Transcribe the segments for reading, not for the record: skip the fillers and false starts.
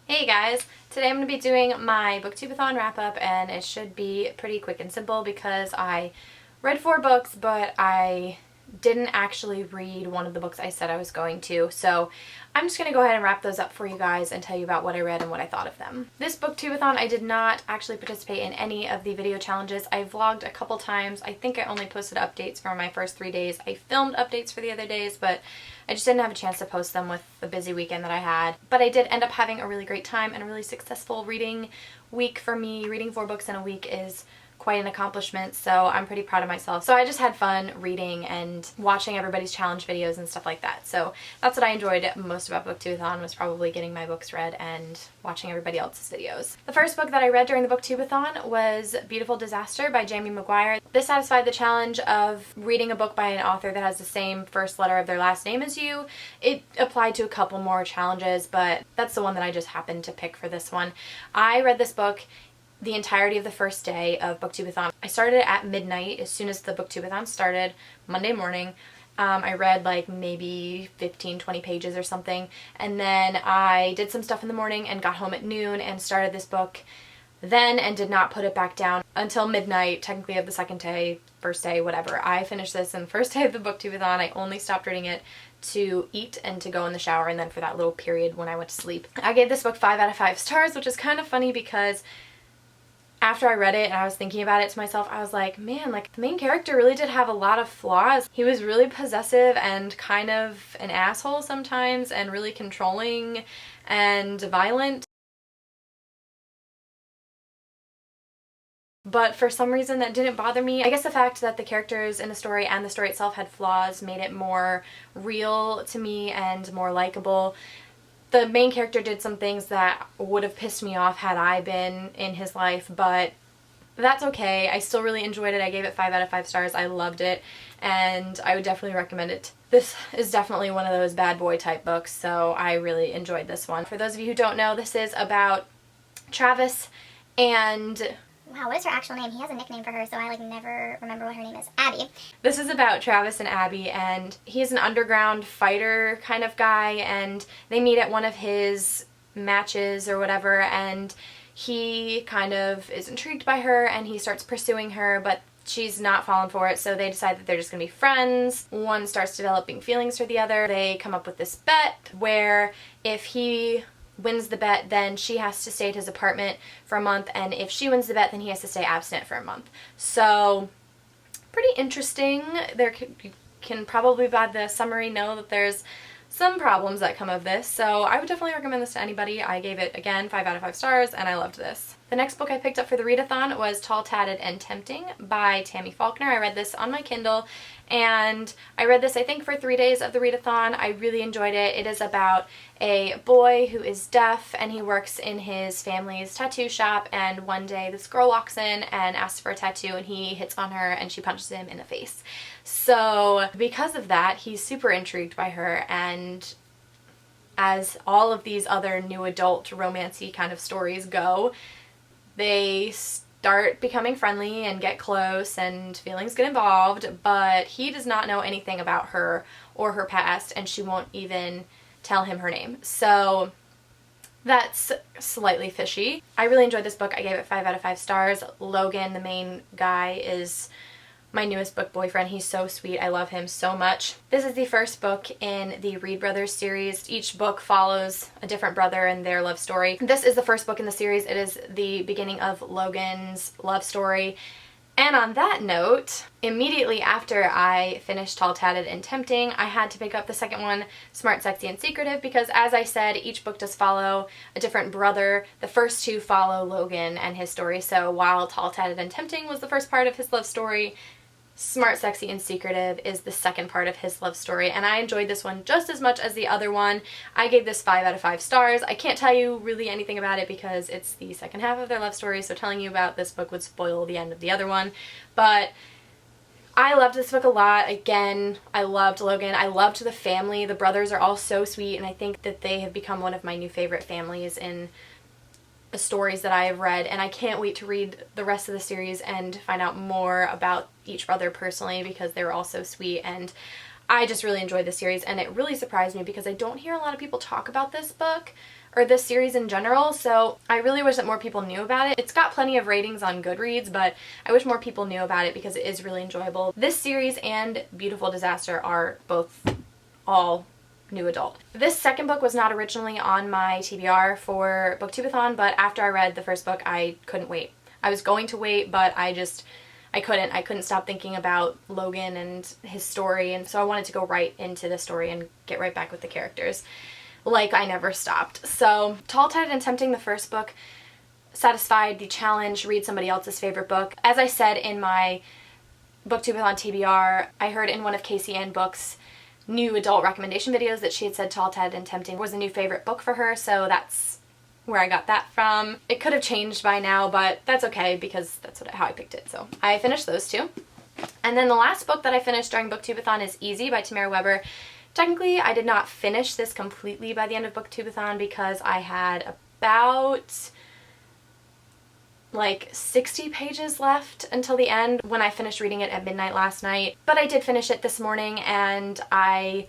Hey guys! Today I'm going to be doing my BookTube-A-Thon wrap-up, and it should be pretty quick and simple because I read 4 books, but I didn't actually read one of the books I said I was going to, so I'm just going to go ahead and wrap those up for you guys and tell you about what I read and what I thought of them. This BookTube-A-Thon, I did not actually participate in any of the video challenges. I vlogged a couple times. I think I only posted updates for my first 3 days. I filmed updates for the other days, but I just didn't have a chance to post them with the busy weekend that I had. But I did end up having a really great time and a really successful reading week for me. Reading 4 books in a week is quite an accomplishment, so I'm pretty proud of myself. So I just had fun reading and watching everybody's challenge videos and stuff like that. So that's what I enjoyed most about BookTube-A-Thon, was probably getting my books read and watching everybody else's videos. The first book that I read during the BookTube-A-Thon was Beautiful Disaster by Jamie McGuire. This satisfied the challenge of reading a book by an author that has the same first letter of their last name as you. It applied to a couple more challenges, but that's the one that I just happened to pick for this one. I read this book the entirety of the first day of BookTube-A-Thon. I started at midnight as soon as the BookTube-A-Thon started, Monday morning. I read like maybe 15-20 pages or something, and then I did some stuff in the morning and got home at noon and started this book then and did not put it back down until midnight, technically of the second day, first day, whatever. I finished this in the first day of the BookTube-A-Thon. I only stopped reading it to eat and to go in the shower, and then for that little period when I went to sleep. I gave this book 5 out of 5 stars, which is kind of funny because after I read it and I was thinking about it to myself, I was like, man, like the main character really did have a lot of flaws. He was really possessive and kind of an asshole sometimes and really controlling and violent. But for some reason that didn't bother me. I guess the fact that the characters in the story and the story itself had flaws made it more real to me and more likable. The main character did some things that would have pissed me off had I been in his life, but that's okay. I still really enjoyed it. I gave it 5 out of 5 stars. I loved it, and I would definitely recommend it. This is definitely one of those bad boy type books, so I really enjoyed this one. For those of you who don't know, this is about Travis and... Wow, what is her actual name? He has a nickname for her, so I never remember what her name is. Abby. This is about Travis and Abby, and he's an underground fighter kind of guy, and they meet at one of his matches or whatever, and he kind of is intrigued by her and he starts pursuing her, but she's not falling for it, so they decide that they're just gonna be friends. One starts developing feelings for the other. They come up with this bet where if he wins the bet, then she has to stay at his apartment for a month, and if she wins the bet, then he has to stay abstinent for a month. So pretty interesting. You can probably by the summary know that there's some problems that come of this, so I would definitely recommend this to anybody. I gave it, again, 5 out of 5 stars, and I loved this. The next book I picked up for the readathon was Tall, Tatted, and Tempting by Tammy Faulkner. I read this on my Kindle, and I read this I think for 3 days of the readathon. I really enjoyed it. It is about a boy who is deaf, and he works in his family's tattoo shop, and one day this girl walks in and asks for a tattoo, and he hits on her and she punches him in the face. So because of that, he's super intrigued by her, and as all of these other new adult romancy kind of stories go, they start becoming friendly and get close and feelings get involved, but he does not know anything about her or her past, and she won't even tell him her name. So that's slightly fishy. I really enjoyed this book. I gave it 5 out of 5 stars. Logan, the main guy, is my newest book boyfriend. He's so sweet. I love him so much. This is the first book in the Reed Brothers series. Each book follows a different brother and their love story. This is the first book in the series. It is the beginning of Logan's love story. And on that note, immediately after I finished Tall, Tatted, and Tempting, I had to pick up the second one, Smart, Sexy, and Secretive, because as I said, each book does follow a different brother. The first 2 follow Logan and his story, so while Tall, Tatted, and Tempting was the first part of his love story, Smart, Sexy, and Secretive is the second part of his love story, and I enjoyed this one just as much as the other one. I gave this 5 out of 5 stars. I can't tell you really anything about it because it's the second half of their love story, so telling you about this book would spoil the end of the other one. But I loved this book a lot. Again, I loved Logan. I loved the family. The brothers are all so sweet, and I think that they have become one of my new favorite families in the stories that I have read, and I can't wait to read the rest of the series and find out more about each brother personally because they were all so sweet, and I just really enjoyed this series, and it really surprised me because I don't hear a lot of people talk about this book or this series in general, so I really wish that more people knew about it. It's got plenty of ratings on Goodreads, but I wish more people knew about it because it is really enjoyable. This series and Beautiful Disaster are both all new adult. This second book was not originally on my TBR for BookTube-A-Thon, but after I read the first book, I couldn't wait. I was going to wait, but I couldn't stop thinking about Logan and his story, and so I wanted to go right into the story and get right back with the characters. Like I never stopped. So, Tall, Tide, and Tempting, the first book, satisfied the challenge, read somebody else's favorite book. As I said in my BookTube-A-Thon TBR, I heard in one of Casey Ann Book's new adult recommendation videos that she had said Tall, Tide, and Tempting was a new favorite book for her, so that's where I got that from. It could have changed by now, but that's okay because that's how I picked it. So I finished those two. And then the last book that I finished during BookTube-A-Thon is Easy by Tamara Weber. Technically, I did not finish this completely by the end of BookTube-A-Thon because I had about like 60 pages left until the end when I finished reading it at midnight last night. But I did finish it this morning and I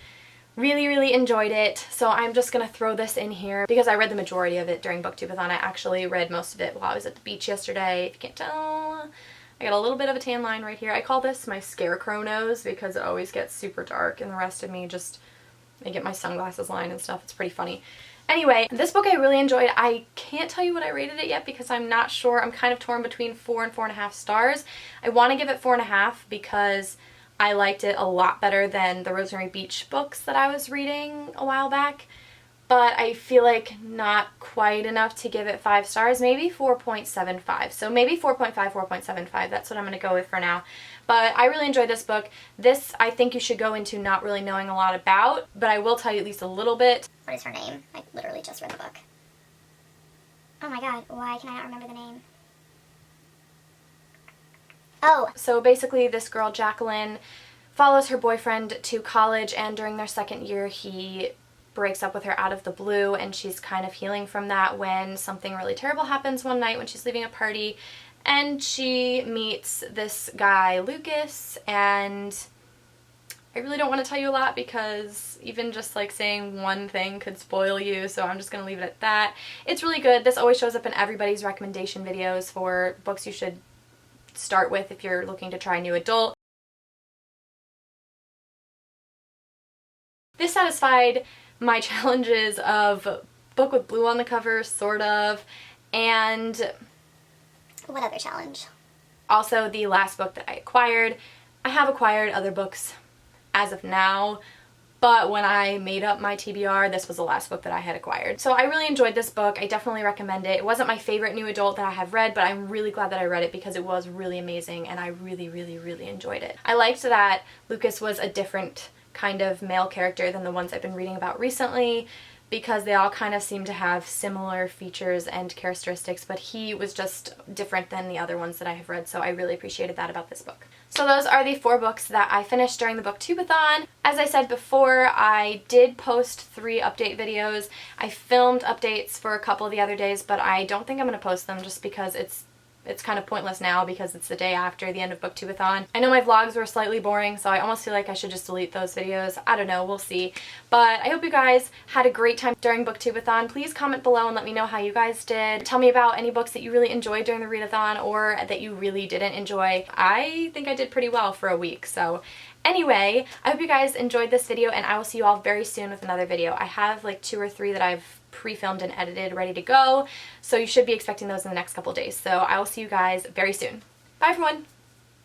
really enjoyed it, so I'm just gonna throw this in here because I read the majority of it during BookTube-A-Thon. I actually read most of it while I was at the beach yesterday. If you can't tell, I got a little bit of a tan line right here. I call this my scarecrow nose because it always gets super dark and the rest of me just, I get my sunglasses line and stuff. It's pretty funny. Anyway, this book I really enjoyed. I can't tell you what I rated it yet because I'm not sure. I'm kind of torn between 4 and 4.5 stars. I want to give it 4.5 because I liked it a lot better than the Rosemary Beach books that I was reading a while back, but I feel like not quite enough to give it 5 stars, maybe 4.75. So maybe 4.5, 4.75. That's what I'm going to go with for now. But I really enjoyed this book. This I think you should go into not really knowing a lot about, but I will tell you at least a little bit. What is her name? I literally just read the book. Oh my god, why can I not remember the name? Oh! So basically this girl, Jacqueline, follows her boyfriend to college, and during their second year he breaks up with her out of the blue, and she's kind of healing from that when something really terrible happens one night when she's leaving a party, and she meets this guy, Lucas, and I really don't want to tell you a lot because even just like saying one thing could spoil you, so I'm just going to leave it at that. It's really good. This always shows up in everybody's recommendation videos for books you should start with if you're looking to try new adult. This satisfied my challenges of book with blue on the cover, sort of, and what other challenge? Also the last book that I acquired. I have acquired other books as of now, but when I made up my TBR, this was the last book that I had acquired. So I really enjoyed this book. I definitely recommend it. It wasn't my favorite new adult that I have read, but I'm really glad that I read it because it was really amazing and I really enjoyed it. I liked that Lucas was a different kind of male character than the ones I've been reading about recently because they all kind of seem to have similar features and characteristics, but he was just different than the other ones that I have read, so I really appreciated that about this book. So those are the 4 books that I finished during the BookTube-A-Thon. As I said before, I did post 3 update videos. I filmed updates for a couple of the other days, but I don't think I'm going to post them just because it's kind of pointless now because it's the day after the end of BookTube-A-Thon. I know my vlogs were slightly boring, so I almost feel like I should just delete those videos. I don't know, we'll see. But I hope you guys had a great time during BookTube-A-Thon. Please comment below and let me know how you guys did. Tell me about any books that you really enjoyed during the readathon or that you really didn't enjoy. I think I did pretty well for a week, so anyway, I hope you guys enjoyed this video and I will see you all very soon with another video. I have like 2 or 3 that I've pre-filmed and edited ready to go, so you should be expecting those in the next couple days. So I will see you guys very soon. Bye everyone!